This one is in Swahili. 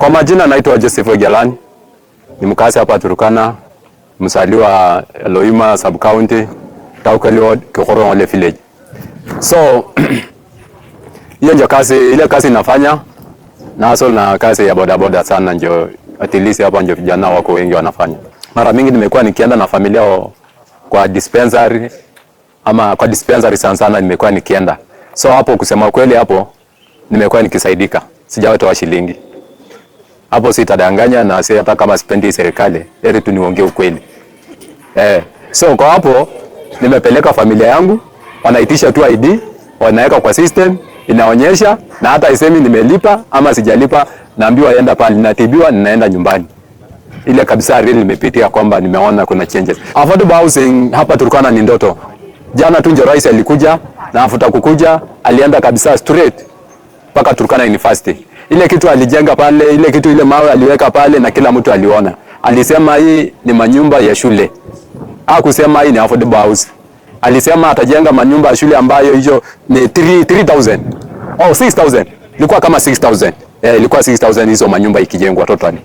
Kwa majina naitwa Joseph Gelani. Ni mkazi hapa Turkana, msaliwa Loima sub county, Taukali ward, Kikorongo village. So hiyo ndio kazi, ile kazi nafanya na hustle na kazi ya boda boda sana, ndio at least hapa ndio vijana wako wengi wanafanya. Mara mingi nimekuwa nikienda na familia kwa dispensary ama kwa dispensary sana nimekuwa nikienda. So hapo kusema kweli hapo nimekuwa nikisaidika. Sijawatoa shilingi. Hapo sitadanganya na si hata kama sipendi serikali, heri tu niongee ukweli. So kwa hapo nimepeleka familia yangu, wanaitisha tu ID, wanaweka kwa system, inaonyesha na hata isemi nimelipa ama sijalipa, naambiwa aenda pale, natibiwa, ninaenda nyumbani. Ile kabisa really nimepitia kwamba nimeona kuna changes. Affordable housing hapa Turkana ni ndoto. Jana tu ndio rais alikuja na afuta kukuja, alienda kabisa straight mpaka Turkana University. Ile kitu alijenga pale, ile kitu ile mawe aliweka pale na kila mtu aliona. Alisema hii ni manyumba ya shule. Hakusema hii ni affordable house. Alisema atajenga manyumba ya shule ambayo hiyo ni 3000 au 6000. Ilikuwa kama 6000. Ilikuwa 6000 hizo manyumba ikijengwa totally.